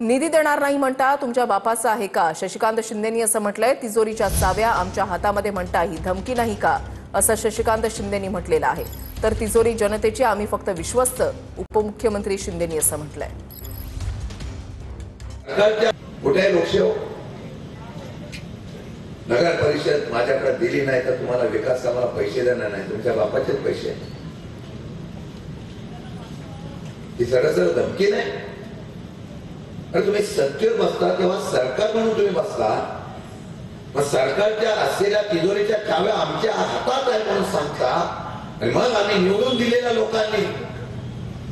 निधी देणार नाही म्हणता तुमच्या बापाचा आहे का? शशिकांत शिंदेंनी असं म्हटलंय. तिजोरीच्या चाव्या आमच्या हातामध्ये म्हणता ही धमकी नाही का, असं शशिकांत शिंदेंनी म्हटलेलं आहे. तर तिजोरी जनतेची, आम्ही फक्त विश्वस्त, उपमुख्यमंत्री शिंदेंनी असं म्हटलंय. नगर परिषद माझ्याकडे दिली नाही तर तुम्हाला विकास कामाला पैसे देणार नाही, तुमच्या बापाचेच पैसे. ही सरळ धमकी नाही. अरे तुम्ही सत्तेवर बसता तेव्हा सरकार म्हणून तुम्ही बसला, मग सरकारच्या असलेल्या तिजोरीच्या चाव्या आमच्या हातात आहे म्हणून सांगता, आणि मग आम्ही निवडून दिलेल्या लोकांनी,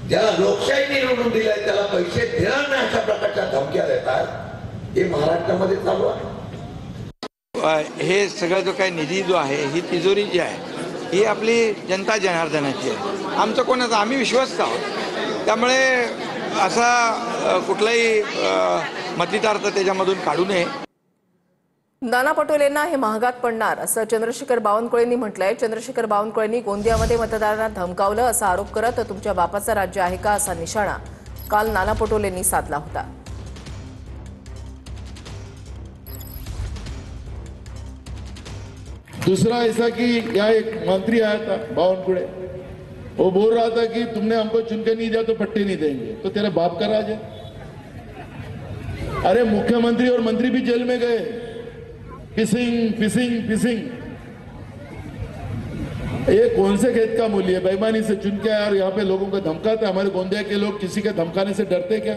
ज्याला लोकशाहीने निवडून दिलाय त्याला पैसे देणार नाही अशा प्रकारच्या धमक्या देतात. हे महाराष्ट्रामध्ये चालू आहे. हे सगळं जो काही निधी जो आहे, ही तिजोरी जी आहे ही आपली जनता जनार्दनाची आहे. आमचं कोणाचं, आम्ही विश्वस्त आहोत. त्यामुळे असा कुठलाही मतितार्थ त्याच्यामधून काढू नये. नाना पटोलेंना हे महागात पडणार असं चंद्रशेखर बावनकुळेंनी म्हटलंय. चंद्रशेखर बावनकुळेंनी गोंदियामध्ये मतदारांना धमकावलं असा आरोप करत तुमच्या बापाचं राज्य आहे का असा निशाणा काल नाना पटोलेंनी साधला होता. दूसरा ऐसा कि यहाँ एक मंत्री आया था बावनकुळे, वो बोल रहा था कि तुमने हमको चुन के नहीं दिया तो पट्टे नहीं देंगे, तो तेरे बाप का राज है. अरे मुख्यमंत्री और मंत्री भी जेल में गए. फिशिंग फिशिंग फिशिंग, ये कौन से खेत का मूल्य है? बेईमानी से चुन के यार यहाँ पे लोगों को धमकाते. हमारे गोंदिया के लोग किसी के धमकाने से डरते क्या?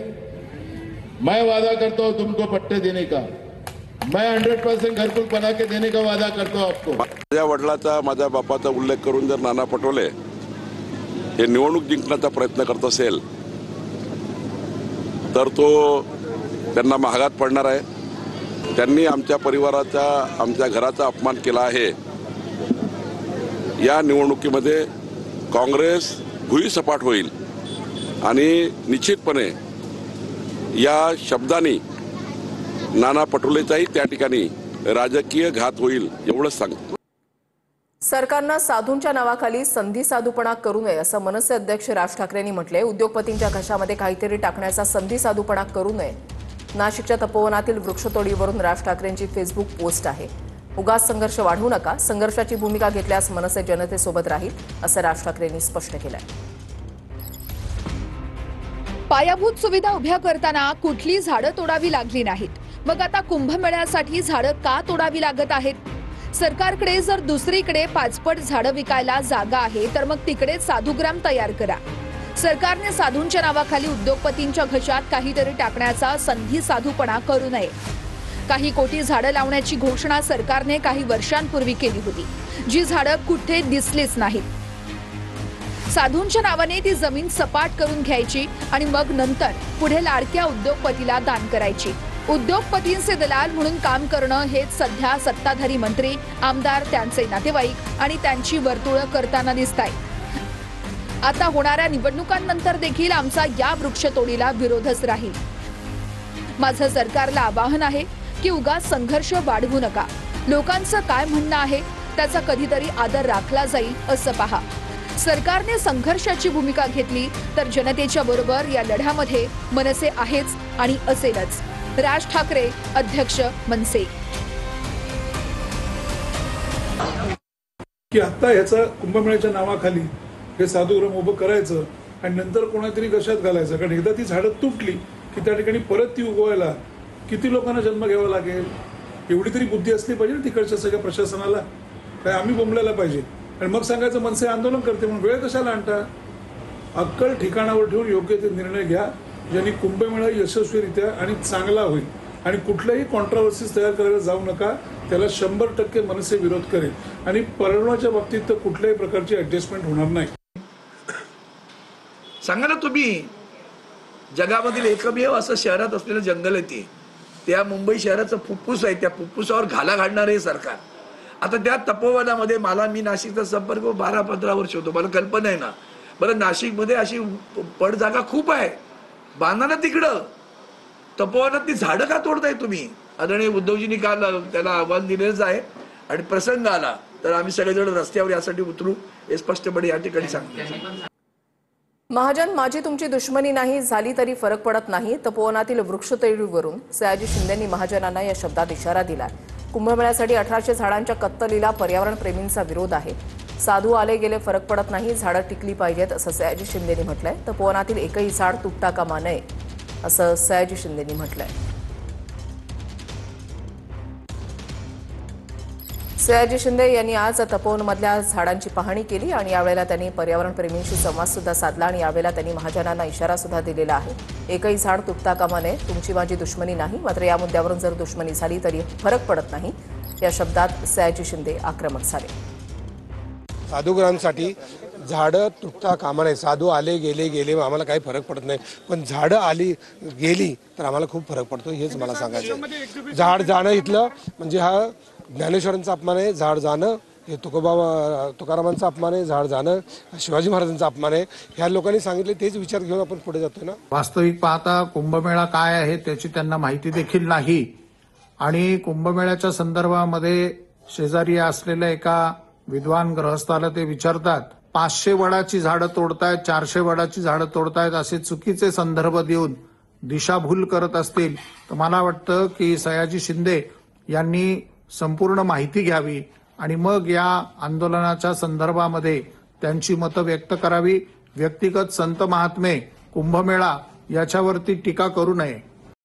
मैं वादा करता हूँ तुमको पट्टे देने का. मैं 100% घरकुल बना के देने का वादा करता हूँ आपको. माझ्या वडिलाचा, माझ्या बापाचा उल्लेख करून जर नाना पटोले हे निवडणूक जिंकण्याचा प्रयत्न करत असेल तर तो त्यांना महागात पडणार आहे. त्यांनी आमच्या परिवाराचा, आमच्या घराचा अपमान केला आहे. या निवडणुकीमध्ये काँग्रेस भुईसपाट होईल आणि निश्चितपणे या शब्दांनी नाना पटोलेचाही त्या ठिकाणी राजकीय घात होईल एवढंच सांगतो. सरकारनं साधूंच्या नावाखाली संधी साधूपणा करू नये असं मनसे अध्यक्ष राज ठाकरेंनी म्हटलंय. उद्योगपतींच्या घशामध्ये काहीतरी टाकण्याचा संधी साधूपणा करू नये. नाशिकच्या तपोवनातील वृक्षतोडीवरून राज ठाकरेंची फेसबुक पोस्ट आहे. उगाच संघर्ष वाढवू नका, संघर्षाची भूमिका घेतल्यास मनसे जनतेसोबत राहील असं राज ठाकरेंनी स्पष्ट केलंय. पायाभूत सुविधा उभ्या करताना कुठली झाडं तोडावी लागली नाहीत, मग आता कुंभमेळ्यासाठी झाडं का तोडावी लागत आहेत? सरकारकडे जर दुसरीकडे 5 पट झाडं विकायला जागा आहे तर मग तिकडे साधुग्राम तयार करा. सरकारने साधूंच्या नावाखाली उद्योगपतींच्या घशात काहीतरी टाकण्याचा संधी साधूपणा करू नये. काही कोटी झाडं लावण्याची घोषणा सरकारने काही वर्षांपूर्वी केली होती, जी झाडं कुठे दिसलीच नाहीत. साधूंच्या नावाने ती जमीन सपाट करून घ्यायची आणि मग नंतर पुढे लाडक्या उद्योगपतीला दान करायची. उद्योगपतींचे दलाल म्हणून काम करणं हेच सध्या सत्ताधारी मंत्री, आमदार, त्यांचे नातेवाईक आणि त्यांची वर्तुळं करताना दिसतायत. आता होणाऱ्या निवडणुकांनंतर देखील आमचा या वृक्षतोडीला विरोधच राहील. माझं सरकारला आवाहन आहे की उगाच संघर्ष वाढवू नका. लोकांचं काय म्हणणं आहे त्याचा कधीतरी आदर राखला जाईल असं पहा. सरकारने संघर्षाची भूमिका घेतली तर जनतेच्या बरोबर या लढ्यामध्ये मनसे आहेच आणि असेलच. राज ठाकरे, अध्यक्ष, मनसे. की आता याचा कुंभमेळ्याच्या नावाखाली हे साधुग्राम उभं करायचं आणि नंतर कोणातरी घशात घालायचं. कारण एकदा ती झाडं तुटली की त्या ठिकाणी परत ती उगवायला किती लोकांना जन्म घ्यावा लागेल? एवढी तरी बुद्धी असली पाहिजे तिकडच्या सगळ्या प्रशासनाला. काय आम्ही बोंबलायला पाहिजे आणि मग सांगायचं मनसे आंदोलन करते म्हणून. वेळ कशाला आणता? अक्कल ठिकाणावर ठेवून योग्य ते निर्णय घ्या, ज्यांनी कुंभमेळा यशस्वीरित्या आणि चांगला होईल. आणि कुठल्याही कॉन्ट्रावर्सीज तयार करायला जाऊ नका. त्याला 100% मनसे विरोध करेल आणि परवानच्या बाबतीत तर कुठल्याही प्रकारची ऍडजस्टमेंट होणार नाही. सांगा ना तुम्ही, जगामधील एकमेव असं शहरात असलेलं जंगल आहे ते, त्या मुंबई शहराचं फुफ्फुस आहे. त्या फुफ्फुसावर घाला घालणार आहे सरकार. आता त्या तपोवनामध्ये मी नाशिकचा संपर्क 12-15 वर्ष होतो, मला कल्पना आहे ना. बरं, नाशिकमध्ये अशी पड जागा खूप आहे, बांधा ना तिकडं. तपोवनात ती झाडं का तोडताय तुम्ही? आदरणीय उद्धवजींनी काल त्याला आव्हान दिलेलंच आहे आणि प्रसंग आला तर आम्ही सगळेजण रस्त्यावर यासाठी उतरू हे स्पष्टपणे या ठिकाणी सांगतो. महाजन माझी तुमची दुश्मनी नाही झाली तरी फरक पडत नाही. तपोवनातील वृक्षतोडीवरून सयाजी शिंदेंनी महाजनांना या शब्दात इशारा दिलाय. कुंभमेळ्यासाठी 1800 झाडांच्या कत्तलीला पर्यावरण प्रेमींचा विरोध आहे. साधू आले गेले फरक पडत नाही, झाडं टिकली पाहिजेत असं सयाजी शिंदेंनी म्हटलंय. तपोवनातील एकही झाड तुटता कामा नये असं सयाजी शिंदेंनी म्हटलंय. सयाजी शिंदे यांनी आज तपोवनमधल्या झाडांची पाहणी केली आणि यावेळेला त्यांनी पर्यावरण प्रेमींशी संवाद सुद्धा साधला आणि यावेळेला त्यांनी महाजनांना इशारा सुद्धा दिलेला आहे. एकही झाड तुटता कामा नये, तुमची माझी दुश्मनी नाही, मात्र या मुद्द्यावरून जर दुश्मनी झाली तरी फरक पडत नाही या शब्दात सयाजी शिंदे आक्रमक झाले. साधुग्रांसाठी झाडं तुटता कामा नये. साधू आले गेले आम्हाला काही फरक पडत नाही, पण झाडं आली गेली तर आम्हाला खूप फरक पडतो, हेच मला सांगायचं. झाड जाणं इथलं म्हणजे हा ज्ञानेश्वरांचा अपमान आहे, झाड जाणं हे तुकारामांचा अपमान आहे, झाड जाणं शिवाजी महाराजांचा अपमान आहे. ह्या लोकांनी सांगितले तेच विचार घेऊन आपण पुढे जातोय ना. वास्तविक पाहता कुंभमेळा काय आहे त्याची त्यांना माहिती देखील नाही आणि कुंभमेळ्याच्या संदर्भामध्ये शेजारी असलेल्या एका विद्वान गृहस्थाला ते विचारतात 500 वडाची झाडं तोडतायत, 400 वडाची झाडं तोडतायत असे चुकीचे संदर्भ देऊन दिशाभूल करत असतील तर मला वाटतं की सयाजी शिंदे यांनी संपूर्ण माहिती घ्यावी आणि मग या आंदोलनाच्या संदर्भामध्ये त्यांची मतं व्यक्त करावी. व्यक्तिगत संत महात्मे कुंभमेळा याच्यावरती टीका करू नये.